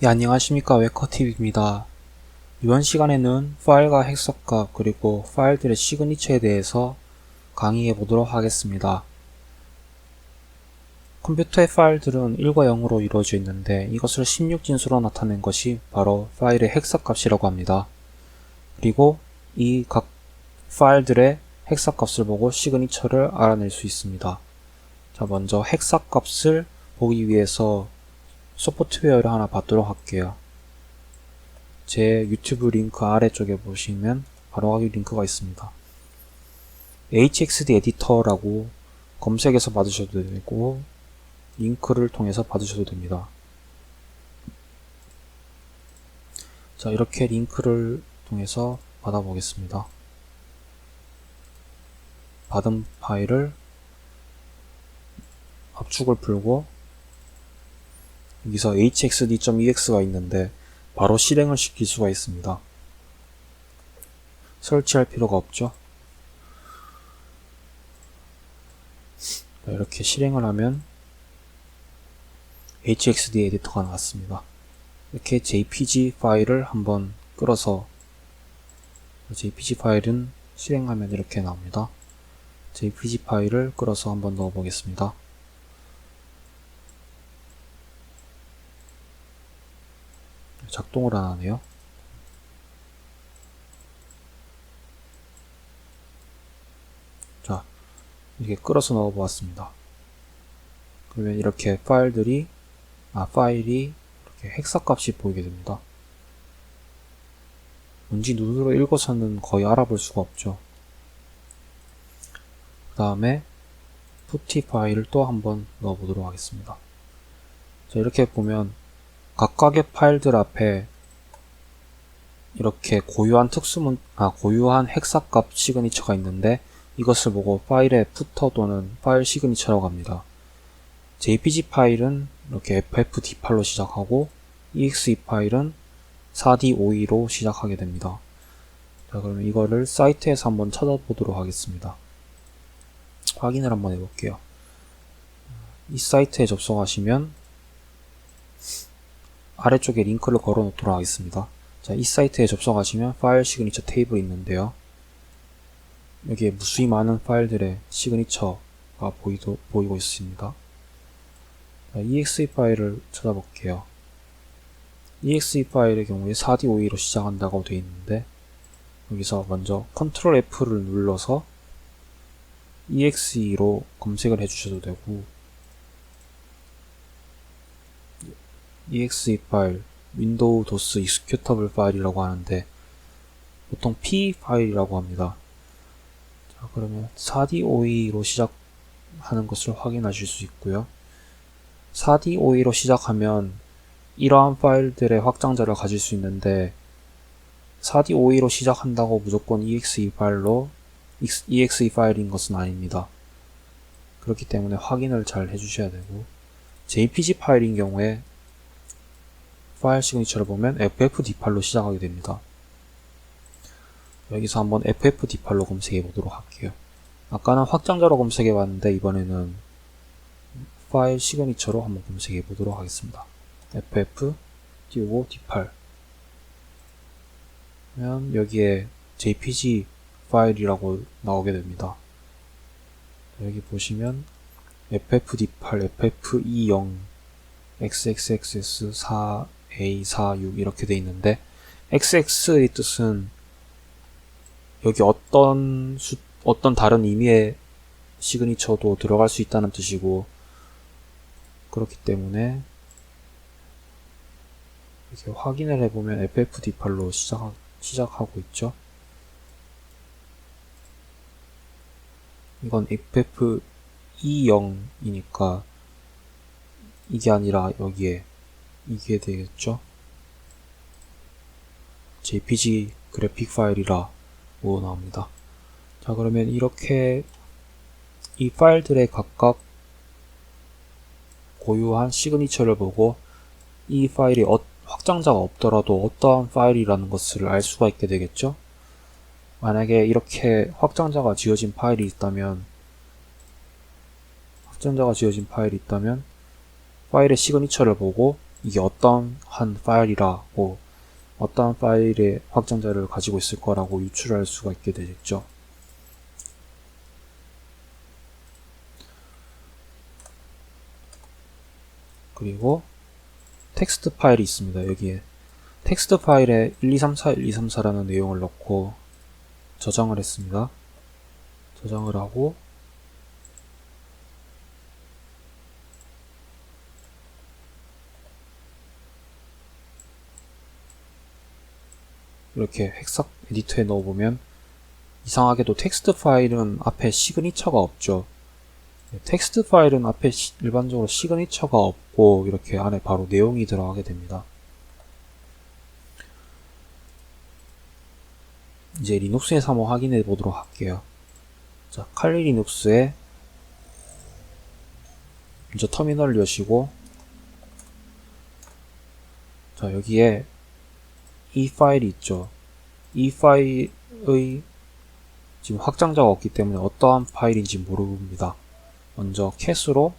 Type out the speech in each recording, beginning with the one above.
예, 안녕하십니까. 웨커TV입니다. 이번 시간에는 파일과 핵석값 그리고 파일들의 시그니처에 대해서 강의해 보도록 하겠습니다. 컴퓨터의 파일들은 1과 0으로 이루어져 있는데 이것을 16진수로 나타낸 것이 바로 파일의 핵석값이라고 합니다. 그리고 이 각 파일들의 핵석값을 보고 시그니처를 알아낼 수 있습니다. 자, 먼저 핵석값을 보기 위해서 소프트웨어를 하나 받도록 할게요. 제 유튜브 링크 아래쪽에 보시면 바로 하기 링크가 있습니다. hxd 에디터라고 검색해서 받으셔도 되고 링크를 통해서 받으셔도 됩니다. 자, 이렇게 링크를 통해서 받아보겠습니다. 받은 파일을 압축을 풀고 여기서 hxd.ex가 있는데 바로 실행을 시킬 수가 있습니다. 설치할 필요가 없죠. 이렇게 실행을 하면 hxd 에디터가 나왔습니다. 이렇게 jpg 파일을 한번 끌어서 jpg 파일은 실행하면 이렇게 나옵니다. jpg 파일을 끌어서 한번 넣어 보겠습니다. 작동을 안 하네요. 자, 이렇게 끌어서 넣어 보았습니다. 그러면 이렇게 파일이 이렇게 핵석값이 보이게 됩니다. 뭔지 눈으로 읽어서는 거의 알아볼 수가 없죠. 그 다음에 푸티 파일을 또 한번 넣어 보도록 하겠습니다. 자, 이렇게 보면 각각의 파일들 앞에 이렇게 고유한 고유한 핵석값 시그니처가 있는데 이것을 보고 파일의 푸터 또는 파일 시그니처라고 합니다. jpg 파일은 이렇게 ffd8로 시작하고 exe 파일은 4d52로 시작하게 됩니다. 자, 그러면 이거를 사이트에서 한번 찾아보도록 하겠습니다. 확인을 한번 해볼게요. 이 사이트에 접속하시면 아래쪽에 링크를 걸어 놓도록 하겠습니다. 자, 이 사이트에 접속하시면 파일 시그니처 테이블이 있는데요. 여기에 무수히 많은 파일들의 시그니처가 보이고 있습니다. 자, exe 파일을 찾아볼게요. exe 파일의 경우에 4d52로 시작한다고 되어 있는데 여기서 먼저 Ctrl F를 눌러서 exe로 검색을 해주셔도 되고 exe 파일, 윈도우 도스 익스큐터블 파일이라고 하는데 보통 p 파일이라고 합니다. 자, 그러면 4d52로 시작하는 것을 확인하실 수 있고요. 4d52로 시작하면 이러한 파일들의 확장자를 가질 수 있는데 4d52로 시작한다고 무조건 exe 파일인 것은 아닙니다. 그렇기 때문에 확인을 잘 해주셔야 되고 jpg 파일인 경우에 파일 시그니처를 보면 ffd8로 시작하게 됩니다. 여기서 한번 ffd8로 검색해 보도록 할게요. 아까는 확장자로 검색해 봤는데 이번에는 파일 시그니처로 한번 검색해 보도록 하겠습니다. ff 띄우고 d8 그러면 여기에 jpg 파일이라고 나오게 됩니다. 여기 보시면 ffd8, ff20, xxx4 A46 이렇게 돼 있는데 XX의 뜻은 여기 어떤 다른 의미의 시그니처도 들어갈 수 있다는 뜻이고 그렇기 때문에 이렇게 확인을 해보면 ffd8로 시작하고 있죠. 이건 ff20이니까 이게 아니라 여기에 이게 되겠죠. jpg 그래픽 파일이라고 나옵니다. 자, 그러면 이렇게 이 파일들의 각각 고유한 시그니처를 보고 이 파일이 확장자가 없더라도 어떠한 파일이라는 것을 알 수가 있게 되겠죠. 만약에 이렇게 확장자가 지어진 파일이 있다면 파일의 시그니처를 보고 이게 어떤 한 파일이라고 어떠한 파일의 확장자를 가지고 있을 거라고 유출할 수가 있게 되겠죠. 그리고 텍스트 파일이 있습니다. 여기에 텍스트 파일에 12341234라는 내용을 넣고 저장을 했습니다. 저장을 하고 이렇게 헥사 에디터에 넣어보면 이상하게도 텍스트 파일은 앞에 시그니처가 없죠. 텍스트 파일은 앞에 일반적으로 시그니처가 없고 이렇게 안에 바로 내용이 들어가게 됩니다. 이제 리눅스에서 한번 확인해 보도록 할게요. 자, 칼리 리눅스에 먼저 터미널을 여시고, 자, 여기에 이 파일이 있죠. 이 파일의 지금 확장자가 없기 때문에 어떠한 파일인지 모릅니다. 먼저 cat으로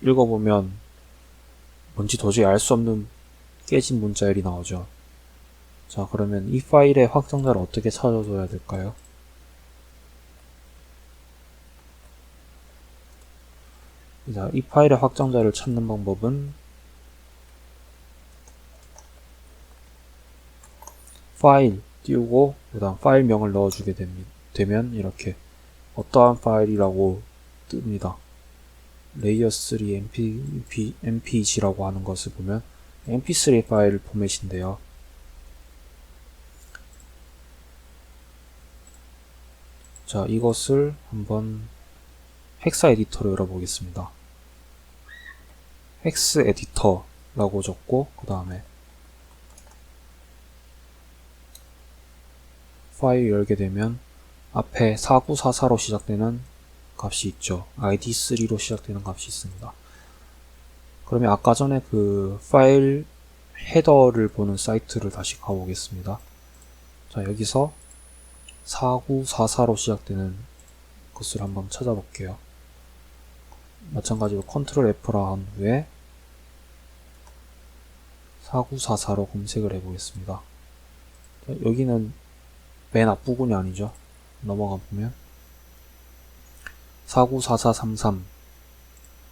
읽어보면 뭔지 도저히 알 수 없는 깨진 문자열이 나오죠. 자, 그러면 이 파일의 확장자를 어떻게 찾아줘야 될까요? 자, 이 파일의 확장자를 찾는 방법은 파일 띄우고 그 다음 파일명을 넣어주게 되면 이렇게 어떠한 파일이라고 뜹니다. 레이어 3 mpg라고 하는 것을 보면 mp3 파일 포맷인데요. 자, 이것을 한번 헥사 에디터로 열어보겠습니다. 헥스 에디터라고 적고 그 다음에 파일 열게 되면 앞에 4944로 시작되는 값이 있죠. id3로 시작되는 값이 있습니다. 그러면 아까 전에 그 파일 헤더를 보는 사이트를 다시 가보겠습니다. 자, 여기서 4944로 시작되는 것을 한번 찾아볼게요. 마찬가지로 컨트롤 F라 한 후에 4944로 검색을 해보겠습니다. 자, 여기는 맨 앞부분이 아니죠. 넘어가 보면 494433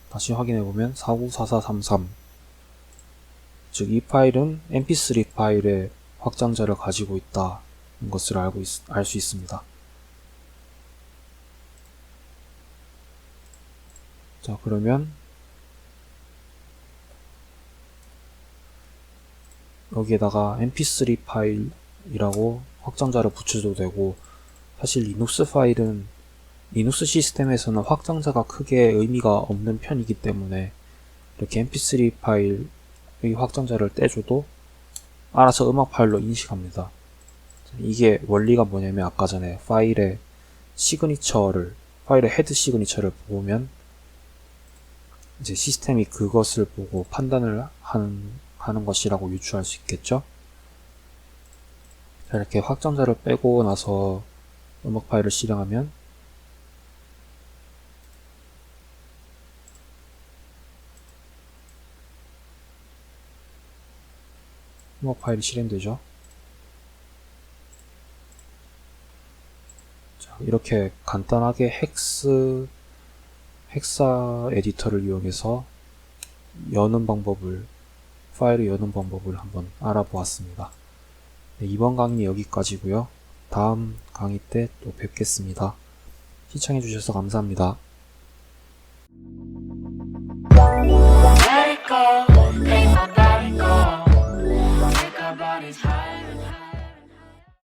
다시 확인해보면 494433 즉 이 파일은 mp3 파일의 확장자를 가지고 있다는 것을 알 수 있습니다. 자, 그러면 여기에다가 mp3 파일이라고 확장자를 붙여도 되고, 사실 리눅스 시스템에서는 확장자가 크게 의미가 없는 편이기 때문에 이렇게 mp3 파일의 확장자를 떼줘도 알아서 음악 파일로 인식합니다. 이게 원리가 뭐냐면 아까 전에 파일의 헤드 시그니처를 보면 이제 시스템이 그것을 보고 판단을 하는 것이라고 유추할 수 있겠죠. 자, 이렇게 확장자를 빼고 나서 음악 파일을 실행하면 음악 파일이 실행되죠. 자, 이렇게 간단하게 헥사 에디터를 이용해서 파일을 여는 방법을 한번 알아보았습니다. 네, 이번 강의는 여기까지고요. 다음 강의 때 또 뵙겠습니다. 시청해주셔서 감사합니다. Let it go.